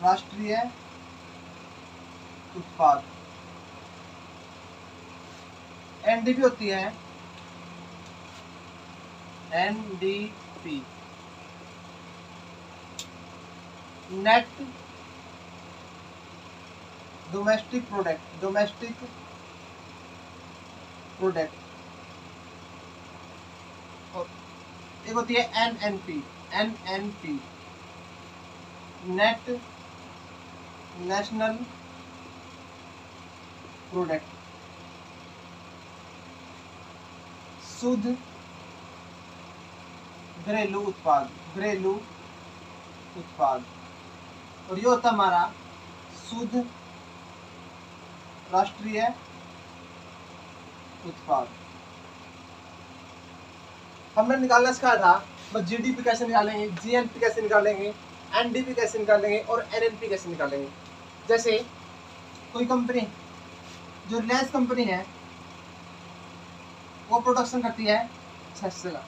राष्ट्रीय उत्पाद। एनडीपी होती है NDP, net domestic product. Domestic product. और एक होती है NNP. NNP net national product. शुद्ध घरेलू उत्पाद। घरेलू उत्पाद। और ये होता हमारा शुद्ध राष्ट्रीय उत्पाद। हमने निकालना सिखाया था बस जीडीपी कैसे निकालेंगे, जीएनपी कैसे निकालेंगे, एनडीपी कैसे निकालेंगे और एनएनपी कैसे निकालेंगे। जैसे कोई कंपनी, जो रिलायंस कंपनी है, वो प्रोडक्शन करती है 600 का।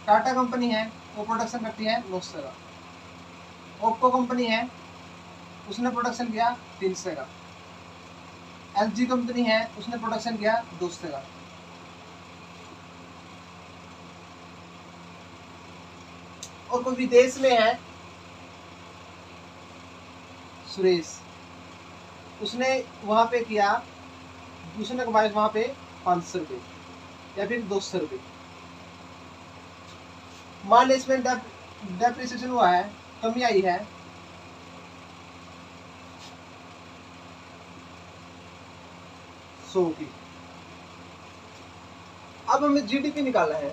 टाटा कंपनी है, वो प्रोडक्शन करती है 900 का। ओप्पो कंपनी है, उसने प्रोडक्शन किया 300 का। एलजी कंपनी है, उसने प्रोडक्शन किया 200 का। और कोई विदेश में है सुरेश, उसने वहां पे किया, उसने कमाया वहां पे 500 रुपये या फिर 200 रुपये। मान लीजिए इसमें डेप्रिसिएशन हुआ है, कमी आई है 100 की। अब हमें जीडीपी निकालना है,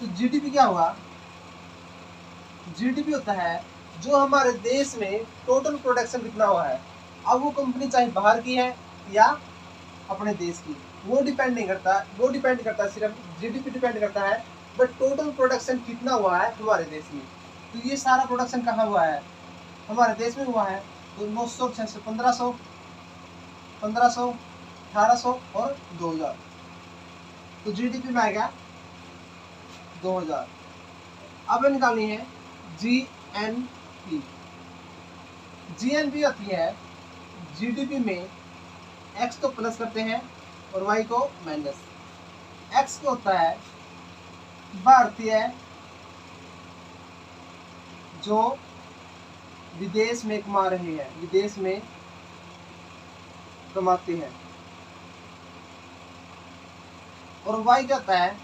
तो जीडीपी क्या होगा? जीडीपी होता है जो हमारे देश में टोटल प्रोडक्शन कितना हुआ है। अब वो कंपनी चाहे बाहर की है या अपने देश की, वो डिपेंड नहीं करता, वो डिपेंड करता है, सिर्फ जीडीपी डिपेंड करता है बट टोटल प्रोडक्शन कितना हुआ है हमारे देश में। तो ये सारा प्रोडक्शन कहाँ हुआ है? हमारे देश में हुआ है। तो 900, 600, 1500, 1800 और 2000। तो जीडीपी में आएगा 2000। अब निकालनी है जीएनपी। जीएनपी होती है जीडीपी में एक्स को प्लस करते हैं और वाई को माइनस। एक्स को होता है भारतीय जो विदेश में कमा रहे हैं, विदेश में कमाते हैं। और वाई क्या होता है?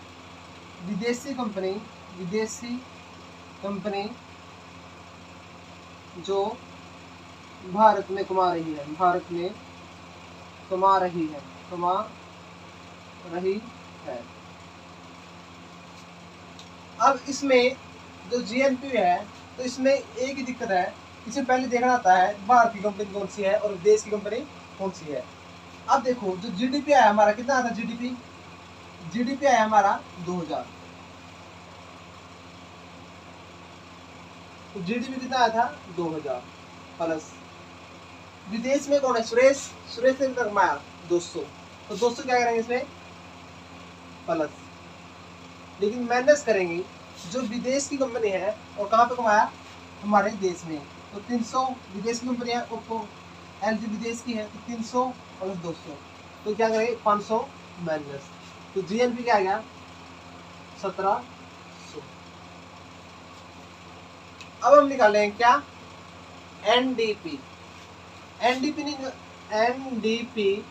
विदेशी कंपनी, विदेशी कंपनी जो भारत में कमा रही है, भारत में कमा रही है, कमा रही है। अब इसमें जो जीएनपी है, तो इसमें एक ही दिक्कत है, इसे पहले देखना आता है भारत की कंपनी कौन सी है और देश की कंपनी कौन सी है। अब देखो जो जीडीपी आया हमारा, कितना आता? जीडीपी आया हमारा 2000। तो जीडीपी कितना आया था? 2000 प्लस। विदेश में कौन है? सुरेश ने कितना कमाया? 200। तो 200 क्या करेंगे इसमें? प्लस। लेकिन माइनस करेंगे जो विदेश की कंपनी है और कहाँ पे कमाया? हमारे देश में। तो 300 विदेश की कंपनी है, ओप्पो एलजी विदेश की है, तो 300 और 200, तो क्या करेंगे? 500 माइनस। तो जीएनपी क्या आ गया? 1700। अब हम निकालेंगे क्या? एनडीपी। एनडीपी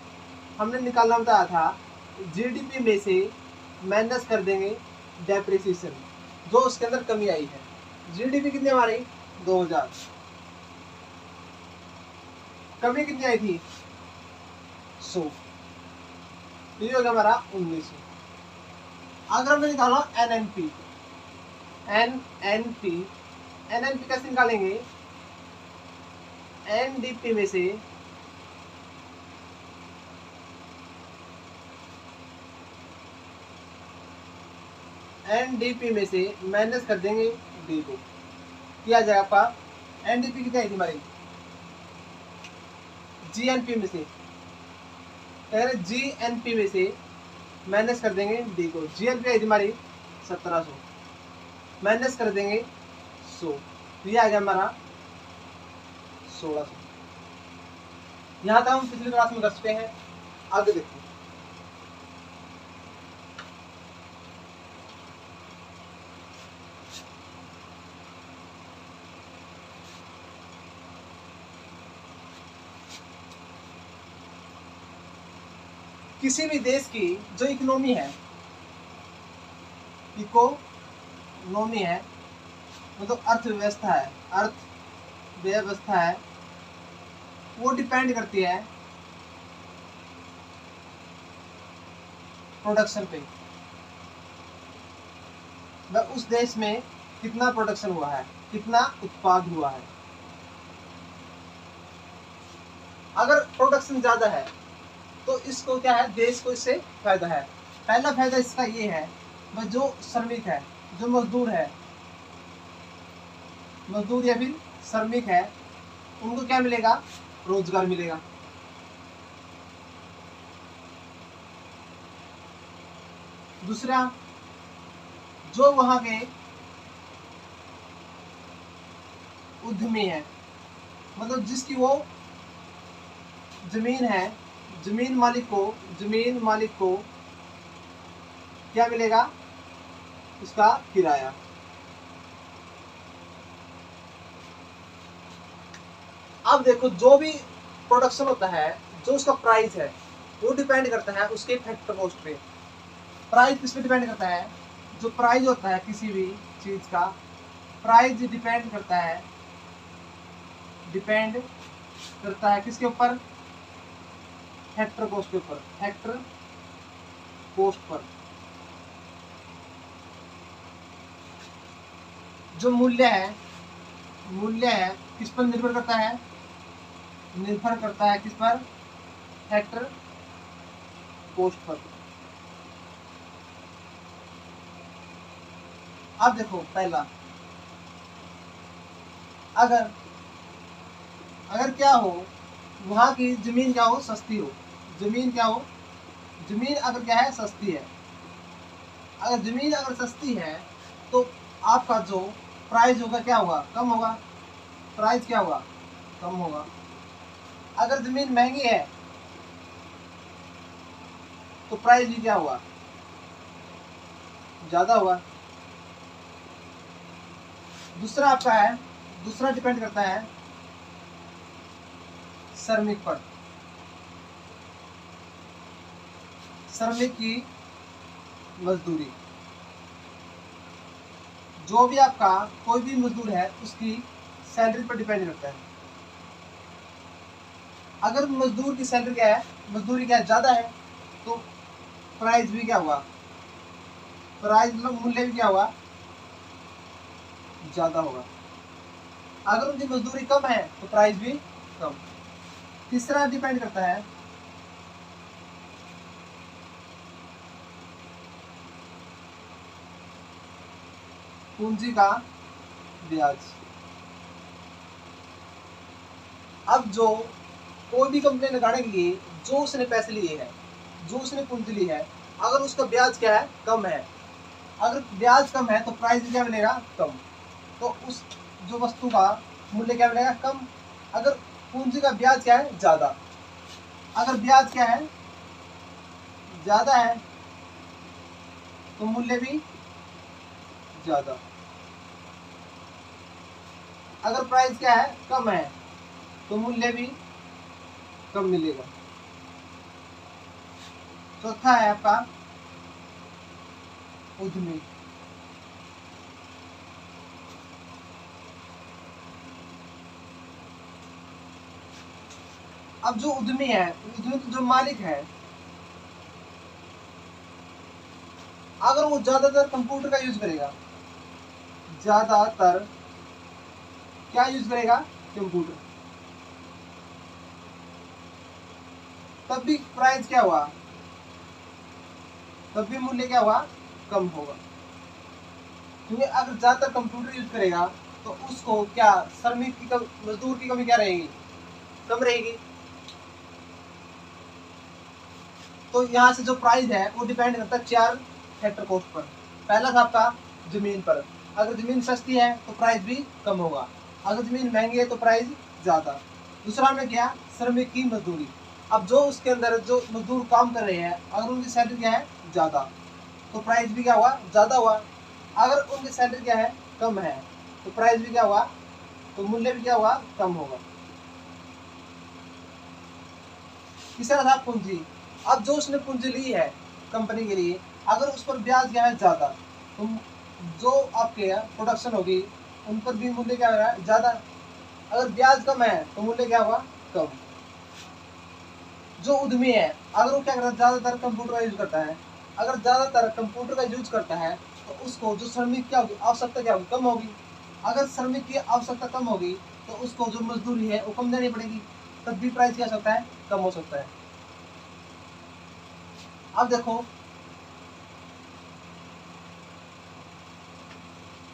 हमने निकालना बताया था, जीडीपी में से माइनस कर देंगे डेप्रिसिएशन, जो उसके अंदर कमी आई है। जीडीपी कितनी हमारी? 2000। कमी कितनी आई थी? 100। ये हो गया हमारा 1900। अगर हमने निकाला एनएनपी, एनएनपी कैसे निकालेंगे? एनडीपी में से माइनस कर देंगे डी को, किया जाएगा आपका। एनडीपी कितनी आई थी हमारी? जीएनपी में से, जीएनपी में से माइनस कर देंगे डी को। जीएनपी आई थी हमारी 1700, माइनस कर देंगे 100, तो ये आ गया हमारा 1600। यहाँ तक हम पिछली क्लास में कर चुके हैं। आगे देखिए, किसी भी देश की जो इकोनॉमी है, इकोनॉमी है मतलब अर्थव्यवस्था है, अर्थव्यवस्था है, वो डिपेंड करती है प्रोडक्शन पे। वह उस देश में कितना प्रोडक्शन हुआ है, कितना उत्पाद हुआ है। अगर प्रोडक्शन ज्यादा है तो इसको क्या है, देश को इससे फायदा है। पहला फायदा इसका ये है, वह जो श्रमिक है, जो मजदूर है, मजदूर या फिर श्रमिक है, उनको क्या मिलेगा, रोजगार मिलेगा। दूसरा, जो वहां के उद्यमी है, मतलब जिसकी वो जमीन है, जमीन मालिक को क्या मिलेगा, उसका किराया। अब देखो, जो भी प्रोडक्शन होता है, जो उसका प्राइस है, वो डिपेंड करता है उसके फैक्टर कॉस्ट पे। प्राइस किस पे डिपेंड करता है, जो प्राइस होता है किसी भी चीज का, प्राइस डिपेंड करता है किसके ऊपर, फैक्टर कॉस्ट के ऊपर, फैक्टर कॉस्ट पर। जो मूल्य है किस पर निर्भर करता है, किस पर, फैक्टर कॉस्ट पर। अब देखो, पहला, अगर क्या हो, वहां की जमीन क्या हो, सस्ती हो, जमीन अगर क्या है, सस्ती है। अगर जमीन अगर सस्ती है तो आपका जो प्राइस होगा क्या होगा, कम होगा। प्राइस क्या होगा, कम होगा। अगर जमीन महंगी है तो प्राइस भी क्या होगा, ज्यादा होगा। दूसरा आपका है, दूसरा डिपेंड करता है श्रमिक पर, श्रमिक की मजदूरी। जो भी आपका कोई भी मजदूर है, उसकी सैलरी पर डिपेंड करता है। अगर मजदूर की सैलरी क्या है, मजदूरी क्या है, ज्यादा है, तो प्राइस भी क्या हुआ, प्राइस मतलब मूल्य भी क्या हुआ, ज्यादा होगा। अगर उनकी मजदूरी कम है तो प्राइस भी कम। तीसरा डिपेंड करता है पूंजी का ब्याज। अब जो कोई भी कंपनी लगाने के लिए जो उसने पैसे लिए हैं, जो उसने पूंजी ली है, अगर उसका ब्याज क्या है, कम है, अगर ब्याज कम है तो प्राइस भी क्या मिलेगा, कम। तो उस जो वस्तु का मूल्य क्या मिलेगा, कम। अगर पूंजी का ब्याज क्या है, ज्यादा, अगर ब्याज क्या है, ज्यादा है, तो मूल्य भी ज्यादा। अगर प्राइस क्या है, कम है, तो मूल्य भी कम मिलेगा। चौथा है आपका उद्यमी। अब जो उद्यमी है, उद्यमी जो मालिक है, अगर वो ज्यादातर कंप्यूटर का यूज करेगा, ज्यादातर क्या यूज करेगा, कंप्यूटर, तब भी प्राइस क्या हुआ, तब भी मूल्य क्या हुआ, कम होगा। क्योंकि अगर ज्यादातर कंप्यूटर यूज करेगा तो उसको क्या, श्रमिक की मजदूर की कमी क्या रहेगी, कम रहेगी। तो यहाँ से जो प्राइस है वो डिपेंड करता है 4 फैक्टर कॉस्ट पर। पहला था आपका जमीन पर, अगर जमीन सस्ती है तो प्राइस भी कम होगा, अगर जमीन महंगी है तो प्राइस ज्यादा। दूसरा हमने किया श्रमिक की मजदूरी। अब जो उसके अंदर जो मजदूर काम कर रहे हैं अगर उनकी सैलरी क्या है ज्यादा तो प्राइस भी क्या हुआ ज्यादा हुआ। अगर उनकी सैलरी क्या है कम है तो प्राइस भी क्या हुआ तो मूल्य भी क्या हुआ कम होगा। तीसरा था पूंजी। अब जो उसने पूंजी ली है कंपनी के लिए अगर उस पर ब्याज क्या है ज्यादा तो जो आपके प्रोडक्शन होगी उन पर भी मूल्य क्या होगा ज्यादा। अगर ब्याज कम है तो मूल्य क्या होगा कम। जो उद्यमी है अगर वो क्या करता है ज्यादातर कंप्यूटर का यूज करता है अगर ज्यादातर कंप्यूटर का यूज करता है तो उसको जो श्रमिक क्या होगी आवश्यकता क्या होगी कम होगी। अगर श्रमिक की आवश्यकता कम होगी तो उसको जो मजदूरी है वो कम देनी पड़ेगी तब भी प्राइस क्या हो सकता है कम हो सकता है। अब देखो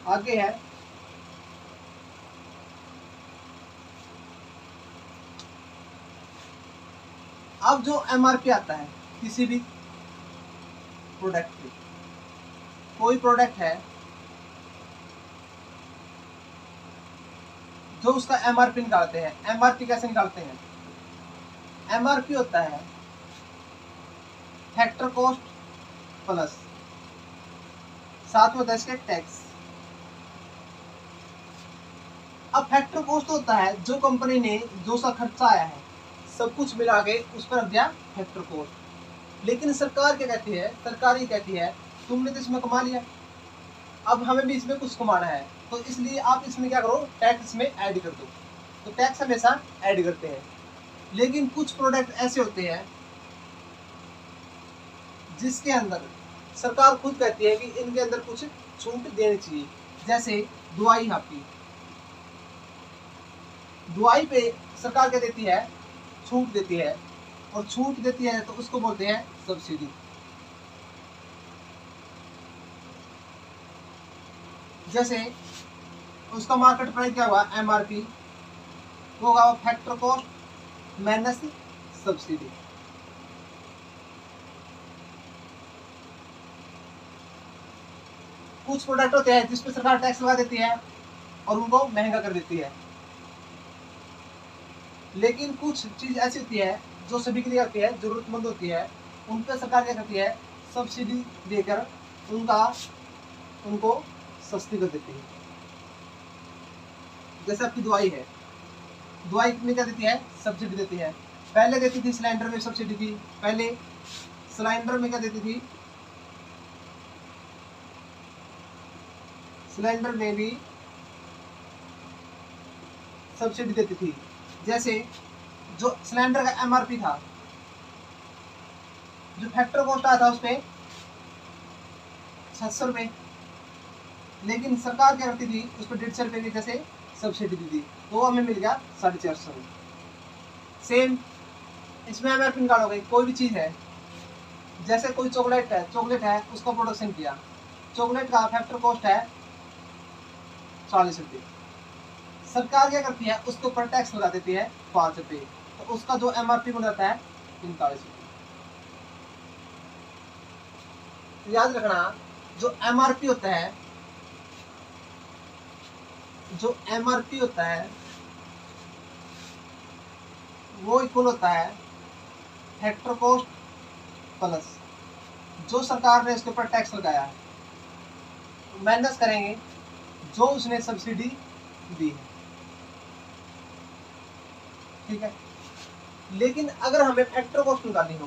आगे है अब जो एमआरपी आता है किसी भी प्रोडक्ट पे कोई प्रोडक्ट है जो उसका एमआरपी निकालते हैं। एमआरपी कैसे निकालते हैं एमआरपी होता है फैक्टर कॉस्ट प्लस साथ में होता है इसके टैक्स। अब फैक्टर कॉस्ट होता है जो कंपनी ने जो सा खर्चा आया है सब कुछ मिला के उस पर रख दिया फैक्टर कॉस्ट। लेकिन सरकार क्या कहती है सरकार ये कहती है तुमने तो इसमें कमा लिया अब हमें भी इसमें कुछ कमाना है तो इसलिए आप इसमें क्या करो टैक्स इसमें ऐड कर दो। तो टैक्स हमेशा ऐड करते हैं। लेकिन कुछ प्रोडक्ट ऐसे होते हैं जिसके अंदर सरकार खुद कहती है कि इनके अंदर कुछ छूट देनी चाहिए। जैसे दवाई आपकी दवाई पे सरकार क्या देती है छूट देती है और छूट देती है तो उसको बोलते हैं सब्सिडी। जैसे उसका मार्केट प्राइस क्या हुआ एमआरपी वो होगा फैक्टर कॉस्ट माइनस सब्सिडी। कुछ प्रोडक्ट होते हैं जिसपे सरकार टैक्स लगा देती है और उनको महंगा कर देती है। लेकिन कुछ चीज ऐसी होती है जो सभी के लिए होती है जरूरतमंद होती है उन पर सरकार क्या करती है सब्सिडी देकर उनको सस्ती कर देती है। जैसे आपकी दवाई है दवाई में क्या देती है सब्सिडी देती है। पहले देती थी सिलेंडर में सब्सिडी थी पहले सिलेंडर में क्या देती थी सिलेंडर में भी सब्सिडी देती थी। जैसे जो सिलेंडर का एमआरपी था जो फैक्टर कॉस्ट आया था उस पर 700 रुपये लेकिन सरकार क्या करती थी उस पर 150 रुपये की जैसे सब्सिडी दी थी तो हमें मिल गया 450 में। सेम इसमें एमआरपी निकालोगे कोई भी चीज़ है जैसे कोई चॉकलेट है उसका प्रोडक्शन किया चॉकलेट का फैक्टर कॉस्ट है 40 रुपये। सरकार क्या करती है उसके ऊपर टैक्स लगा देती है 5 रुपये तो उसका जो एमआरपी बन जाता है 45 रुपये। याद रखना जो एमआरपी होता है वो इक्वल होता है फैक्टर कॉस्ट प्लस जो सरकार ने उसके ऊपर टैक्स लगाया है माइनस करेंगे जो उसने सब्सिडी दी है। ठीक है। लेकिन अगर हमें फैक्टर कॉस्ट निकालनी हो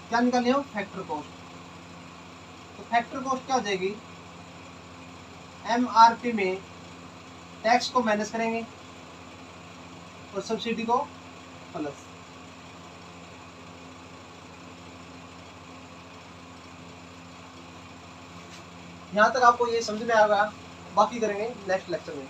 क्या निकालनी हो फैक्टर कॉस्ट तो फैक्टर कॉस्ट क्या हो जाएगी एमआरपी में टैक्स को माइनस करेंगे और सब्सिडी को प्लस। यहाँ तक आपको ये समझ में आएगा बाकी करेंगे नेक्स्ट लेक्चर में।